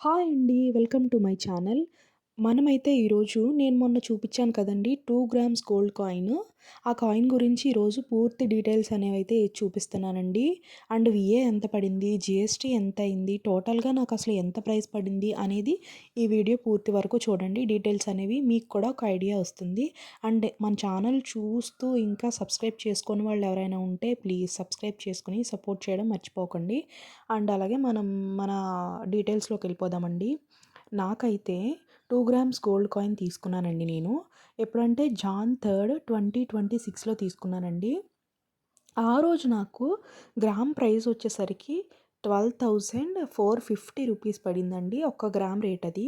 Hi అండి. Welcome to my channel. మనమైతే ఈరోజు నేను మొన్న చూపించాను కదండీ 2 గ్రామ్స్ గోల్డ్ కాయిన్. ఆ కాయిన్ గురించి ఈరోజు పూర్తి డీటెయిల్స్ అనేవైతే చూపిస్తున్నానండి. అండ్ విఏ ఎంత పడింది, జీఎస్టీ ఎంత అయింది, టోటల్‌గా నాకు అసలు ఎంత ప్రైస్ పడింది అనేది ఈ వీడియో పూర్తి వరకు చూడండి. డీటెయిల్స్ అనేవి మీకు కూడా ఒక ఐడియా వస్తుంది. అండ్ మన ఛానల్ చూస్తూ ఇంకా సబ్స్క్రైబ్ చేసుకోని వాళ్ళు ఎవరైనా ఉంటే ప్లీజ్ సబ్స్క్రైబ్ చేసుకొని సపోర్ట్ చేయడం మర్చిపోకండి. అండ్ అలాగే మనం మన డీటెయిల్స్‌లోకి వెళ్ళిపోదామండి. నాకైతే 2 గ్రామ్స్ గోల్డ్ కాయిన్ తీసుకున్నానండి నేను. ఎప్పుడంటే జాన్ 3, 2026లో తీసుకున్నానండి. ఆ రోజు నాకు గ్రామ్ ప్రైస్ వచ్చేసరికి 12,450 రూపీస్ పడిందండి. ఒక్క గ్రామ్ రేట్ అది.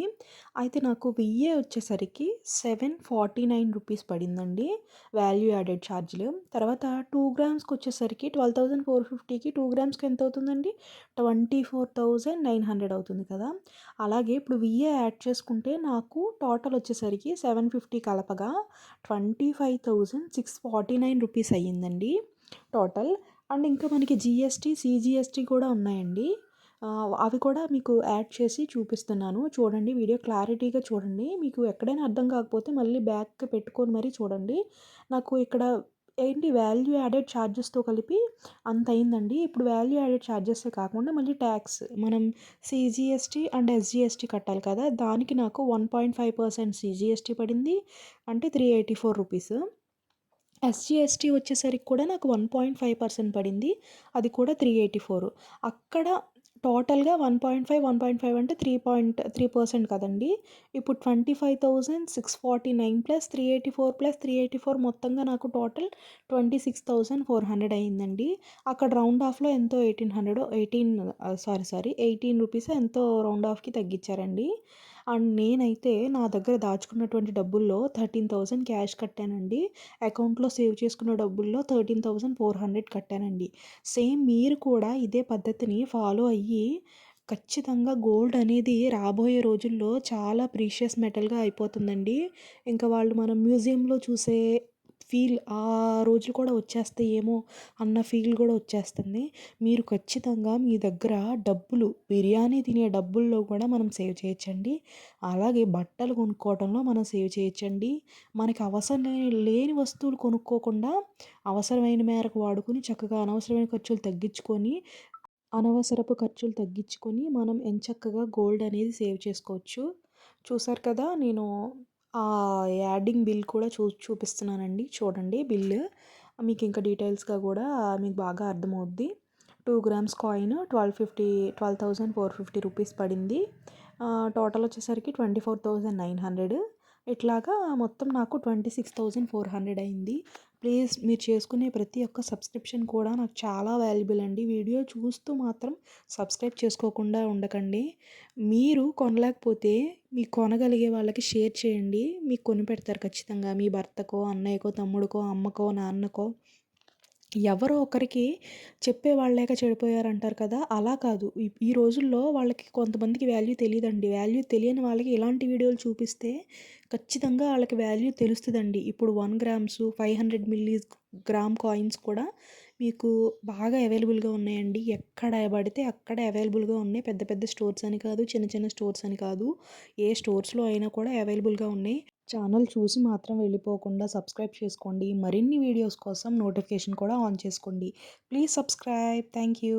అయితే నాకు విఏ వచ్చేసరికి 749 రూపీస్ పడిందండి. వాల్యూ యాడెడ్ ఛార్జ్‌లు. తర్వాత 2 గ్రామ్స్‌కి వచ్చేసరికి 12,450కి 2 గ్రామ్స్‌కి ఎంత అవుతుందండి? 24,900 అవుతుంది కదా! అలాగే ఇప్పుడు విఏ యాడ్ చేసుకుంటే నాకు టోటల్ వచ్చేసరికి 750 కలపగా 25,649 రూపీస్ అయ్యిందండి టోటల్. అండ్ ఇంకా మనకి జీఎస్టీ, సీజీఎస్టీ కూడా ఉన్నాయండి. అవి కూడా మీకు యాడ్ చేసి చూపిస్తున్నాను. చూడండి, వీడియో క్లారిటీగా చూడండి. మీకు ఎక్కడైనా అర్థం కాకపోతే మళ్ళీ బ్యాక్ పెట్టుకొని మరీ చూడండి. నాకు ఇక్కడ ఏంటి వాల్యూ యాడెడ్ ఛార్జెస్తో కలిపి అంత అయిందండి. ఇప్పుడు వాల్యూ యాడెడ్ ఛార్జెసే కాకుండా మళ్ళీ ట్యాక్స్ మనం సీజీఎస్టీ అండ్ ఎస్జీఎస్టీ కట్టాలి కదా! దానికి నాకు 1.5% సీజీఎస్టీ పడింది. అంటే 384 రూపీస్. ఎస్జీఎస్టీ వచ్చేసరికి కూడా నాకు 1.5% పడింది. అది కూడా 384. అక్కడ టోటల్‌గా 1.5 అంటే 3% కదండీ! ఇప్పుడు 25,649 ప్లస్ 384 ప్లస్ 384 మొత్తంగా నాకు టోటల్ 26,400 అయిందండి. అక్కడ రౌండ్ ఆఫ్‌లో ఎంతో 18 రూపీసో ఎంతో రౌండ్ ఆఫ్‌కి తగ్గించారండి. అండ్ నేనైతే నా దగ్గర దాచుకున్నటువంటి డబ్బుల్లో 13,000 క్యాష్ కట్టానండి. అకౌంట్‌లో సేవ్ చేసుకున్న డబ్బుల్లో 13,400 కట్టానండి. సేమ్ మీరు కూడా ఇదే పద్ధతిని ఫాలో అయ్యి ఖచ్చితంగా గోల్డ్ అనేది రాబోయే రోజుల్లో చాలా ప్రీషియస్ మెటల్‌గా అయిపోతుందండి. ఇంకా వాళ్ళు మనం మ్యూజియంలో చూసే ఫీల్ ఆ రోజులు కూడా వచ్చేస్తాయేమో అన్న ఫీల్ కూడా వచ్చేస్తుంది. మీరు ఖచ్చితంగా మీ దగ్గర డబ్బులు బిర్యానీ తినే డబ్బుల్లో కూడా మనం సేవ్ చేయొచ్చండి. అలాగే బట్టలు కొనుక్కోవడంలో మనం సేవ్ చేయొచ్చండి. మనకి అవసరం లేని వస్తువులు కొనుక్కోకుండా అవసరమైన మేరకు వాడుకొని చక్కగా అనవసరపు ఖర్చులు తగ్గించుకొని మనం ఎంచక్కగా గోల్డ్ అనేది సేవ్ చేసుకోవచ్చు. చూసారు కదా! నేను యాడింగ్ బిల్ కూడా చూపిస్తున్నానండి. చూడండి బిల్లు. మీకు ఇంకా డీటెయిల్స్‌గా కూడా మీకు బాగా అర్థమవుద్ది. 2 గ్రామ్స్ కాయిన్ 12,450 రూపీస్ పడింది. టోటల్ వచ్చేసరికి 24,900. ఇట్లాగా మొత్తం నాకు 26,400 అయింది. ప్లీజ్ మీరు చేసుకునే ప్రతి ఒక్క సబ్స్క్రిప్షన్ కూడా నాకు చాలా వాల్యుబుల్ అండి. వీడియో చూస్తూ మాత్రం సబ్స్క్రైబ్ చేసుకోకుండా ఉండకండి. మీరు కొనలేకపోతే మీకు కొనగలిగే వాళ్ళకి షేర్ చేయండి. మీకు కొనిపెడతారు ఖచ్చితంగా. మీ భర్తకో, అన్నయ్యకో, తమ్ముడికో, అమ్మకో, నాన్నకో ఎవరో ఒకరికి చెప్పేవాళ్ళు లేక చెడిపోయారంటారు కదా! అలా కాదు. ఈ రోజుల్లో వాళ్ళకి కొంతమందికి వాల్యూ తెలీదండి. వాల్యూ తెలియని వాళ్ళకి ఇలాంటి వీడియోలు చూపిస్తే ఖచ్చితంగా ఆళ్ళకి వాల్యూ తెలుస్తదండి. ఇప్పుడు 1 గ్రామ్స్, 500 మిల్లీస్ గ్రామ్ కాయిన్స్ కూడా మీకు బాగా అవైలబుల్‌గా ఉన్నాయండి. ఎక్కడ పడితే అక్కడ అవైలబుల్‌గా ఉన్నాయి. పెద్ద పెద్ద స్టోర్స్ అని కాదు, చిన్న చిన్న స్టోర్స్ అని కాదు. ఏ స్టోర్స్‌లో అయినా కూడా అవైలబుల్‌గా ఉన్నాయి. ఛానల్ చూసి మాత్రం వెళ్ళిపోకుండా సబ్స్క్రైబ్ చేసుకోండి. మరిన్ని వీడియోస్ కోసం నోటిఫికేషన్ కూడా ఆన్ చేసుకోండి. Please subscribe. Thank you.